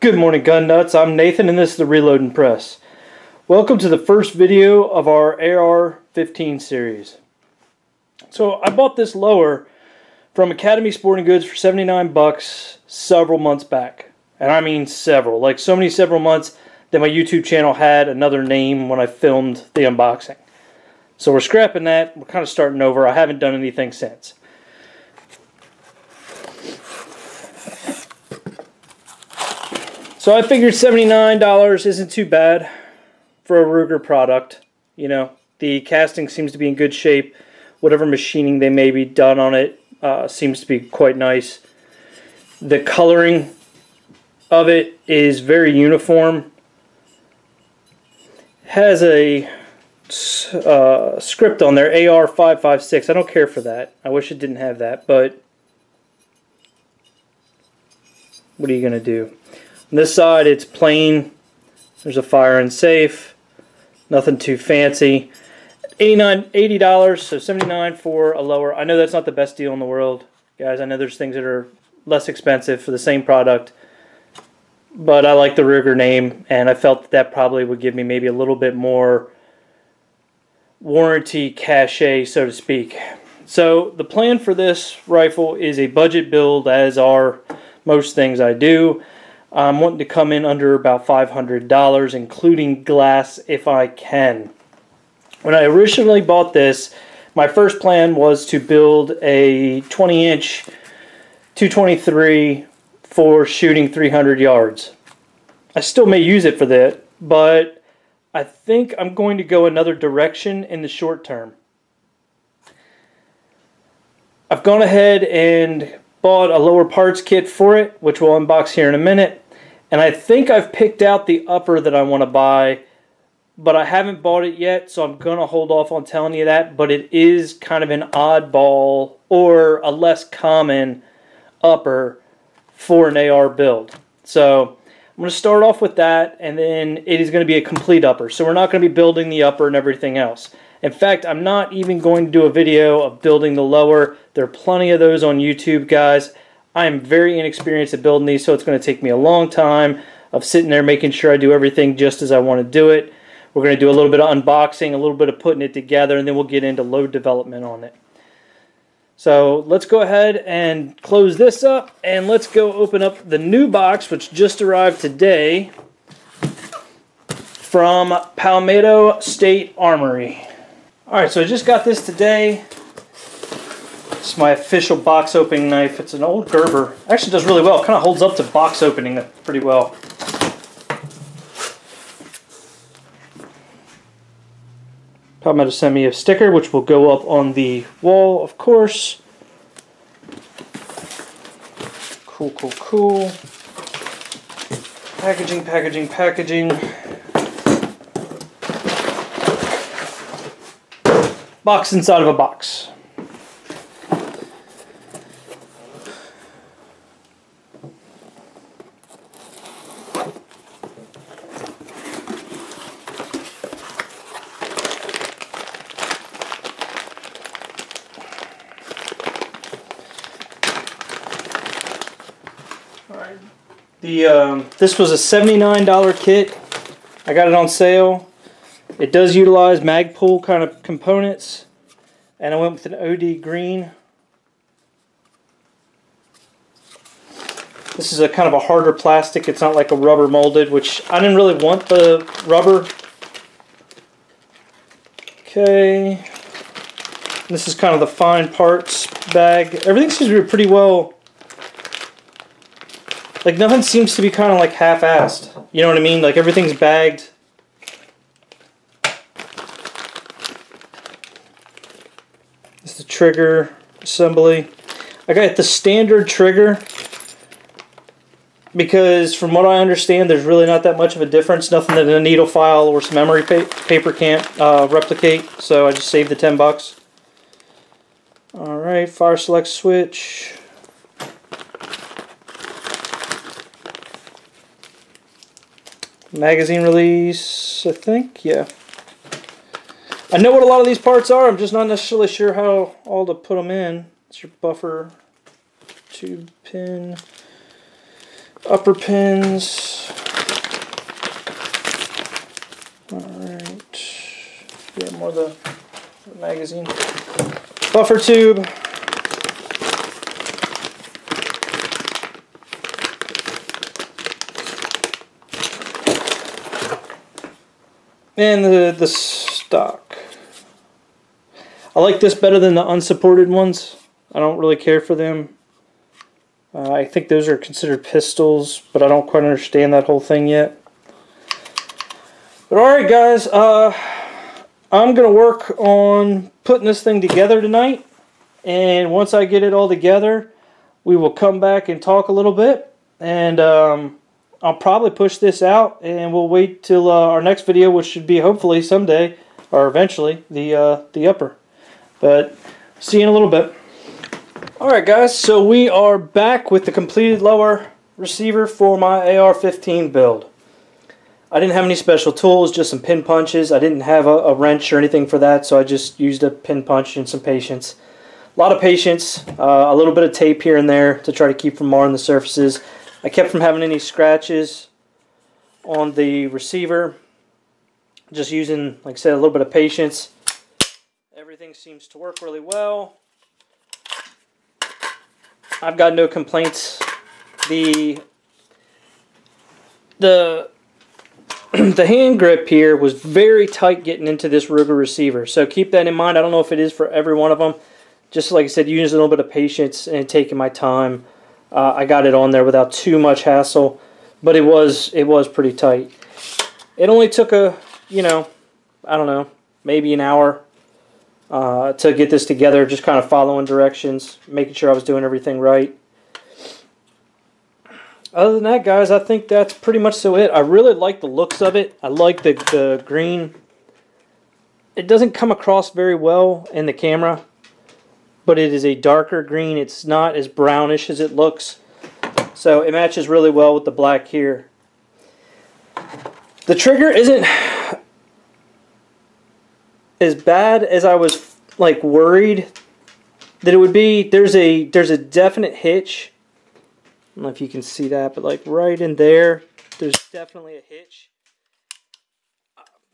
Good morning, gun nuts. I'm Nathan and this is the Reload and Press. Welcome to the first video of our AR-15 series. So I bought this lower from Academy Sporting Goods for 79 bucks several months back. And I mean several, like several months that my YouTube channel had another name when I filmed the unboxing. So we're scrapping that. We're kind of starting over. I haven't done anything since. So I figured $79 isn't too bad for a Ruger product. You know, the casting seems to be in good shape. Whatever machining they may be done on it seems to be quite nice. The coloring of it is very uniform. Has a script on there, AR-15. I don't care for that. I wish it didn't have that, but what are you going to do? On this side, it's plain. There's a fire and safe. Nothing too fancy. $80, so $79 for a lower. I know that's not the best deal in the world, guys. I know there's things that are less expensive for the same product, but I like the Ruger name, and I felt that probably would give me maybe a little bit more warranty cachet, so to speak. So the plan for this rifle is a budget build, as are most things I do. I'm wanting to come in under about $500, including glass if I can. When I originally bought this, my first plan was to build a 20-inch 223 for shooting 300 yards. I still may use it for that, but I think I'm going to go another direction in the short term. I've gone ahead and bought a lower parts kit for it, which we'll unbox here in a minute. And I think I've picked out the upper that I want to buy, but I haven't bought it yet, so I'm going to hold off on telling you that. But it is kind of an oddball or a less common upper for an AR build. So I'm going to start off with that, and then it is going to be a complete upper. So we're not going to be building the upper and everything else. In fact, I'm not even going to do a video of building the lower. There are plenty of those on YouTube, guys. I am very inexperienced at building these, so it's going to take me a long time of sitting there making sure I do everything just as I want to do it. We're going to do a little bit of unboxing, a little bit of putting it together, and then we'll get into load development on it. So let's go ahead and close this up, and let's go open up the new box, which just arrived today from Palmetto State Armory. Alright, so I just got this today. It's my official box opening knife. It's an old Gerber. Actually does really well. It kind of holds up to box opening pretty well. Palmetto sent me a sticker, which will go up on the wall, of course. Cool, cool, cool. Packaging, packaging, packaging. Box inside of a box. This was a $79 kit. I got it on sale. It does utilize Magpul kind of components, and I went with an OD green. This is a kind of a harder plastic. It's not like a rubber molded, which I didn't really want the rubber. Okay. This is kind of the fine parts bag. Everything seems to be pretty well. Like, nothing seems to be kind of like half-assed. You know what I mean? Like, everything's bagged. This is the trigger assembly. I got the standard trigger because from what I understand, there's really not that much of a difference. Nothing that a needle file or some memory paper can't replicate. So I just saved the 10 bucks. Alright, fire select switch. Magazine release, I think, yeah. I know what a lot of these parts are, I'm just not necessarily sure how all to put them in. It's your buffer tube pin, upper pins. Alright, yeah, more of the magazine. Buffer tube. And the stock. I like this better than the unsupported ones. I don't really care for them. I think those are considered pistols, but I don't quite understand that whole thing yet. But alright guys, I'm going to work on putting this thing together tonight. And once I get it all together, we will come back and talk a little bit. And I'll probably push this out, and we'll wait till our next video, which should be hopefully someday, or eventually, the upper. But see you in a little bit. Alright guys, so we are back with the completed lower receiver for my AR-15 build. I didn't have any special tools, just some pin punches. I didn't have a wrench or anything for that, so I just used a pin punch and some patience. A lot of patience, a little bit of tape here and there to try to keep from marring the surfaces. I kept from having any scratches on the receiver. Just using, like I said, a little bit of patience. Everything seems to work really well. I've got no complaints. The hand grip here was very tight getting into this Ruger receiver, so keep that in mind. I don't know if it is for every one of them. Just like I said, using a little bit of patience and taking my time, I got it on there without too much hassle. But it was pretty tight. It only took I don't know, maybe an hour to get this together, just kind of following directions, making sure I was doing everything right. Other than that, guys, I think that's pretty much so it. I really like the looks of it. I like the green. It doesn't come across very well in the camera, but it is a darker green. It's not as brownish as it looks. So it matches really well with the black here. The trigger isn't as bad as I was like worried that it would be. There's a definite hitch. I don't know if you can see that, but like right in there, there's definitely a hitch.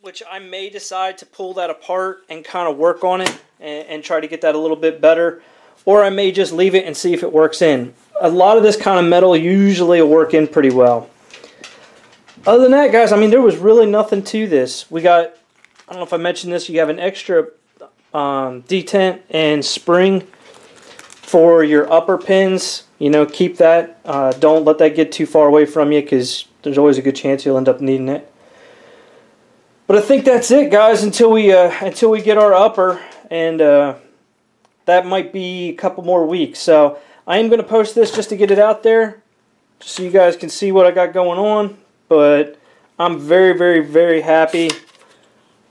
Which I may decide to pull that apart and kind of work on it and try to get that a little bit better. Or I may just leave it and see if it works in. A lot of this kind of metal usually will work in pretty well. Other than that, guys, I mean, there was really nothing to this. We got, I don't know if I mentioned this, you have an extra detent and spring for your upper pins. You know, keep that. Don't let that get too far away from you, because there's always a good chance you'll end up needing it. But I think that's it, guys, until we get our upper, and that might be a couple more weeks. So I am going to post this just to get it out there, just so you guys can see what I got going on. But I'm very, very, very happy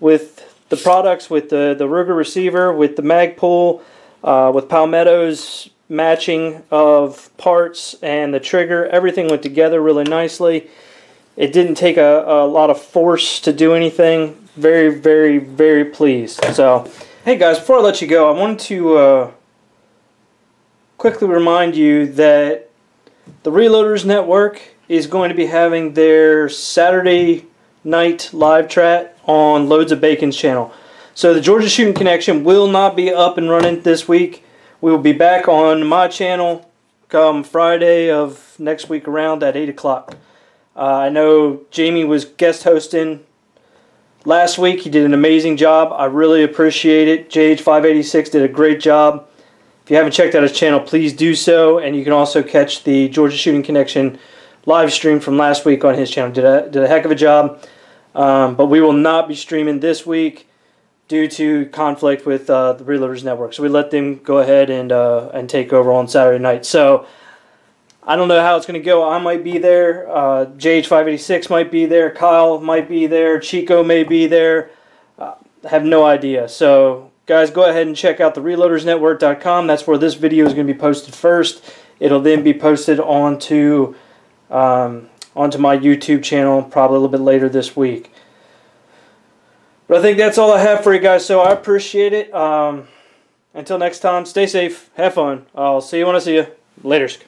with the products, with the Ruger receiver, with the Magpul, with Palmetto's matching of parts, and the trigger. Everything went together really nicely. It didn't take a lot of force to do anything. Very, very, very pleased. So, hey guys, before I let you go, I wanted to quickly remind you that the Reloaders Network is going to be having their Saturday night live chat on Loads of Bacon's channel. So the Georgia Shooting Connection will not be up and running this week. We will be back on my channel come Friday of next week around at 8 o'clock. I know Jamie was guest hosting last week. He did an amazing job. I really appreciate it. JH586 did a great job. If you haven't checked out his channel, please do so. And you can also catch the Georgia Shooting Connection live stream from last week on his channel. Did a heck of a job. But we will not be streaming this week due to conflict with the Reloaders Network. So we let them go ahead and take over on Saturday night. So I don't know how it's going to go. I might be there. JH586 might be there. Kyle might be there. Chico may be there. I have no idea. So guys, go ahead and check out the reloadersnetwork.com. That's where this video is going to be posted first. It'll then be posted onto my YouTube channel probably a little bit later this week. But I think that's all I have for you guys, so I appreciate it. Until next time, stay safe, have fun. I'll see you when I see you. Laters.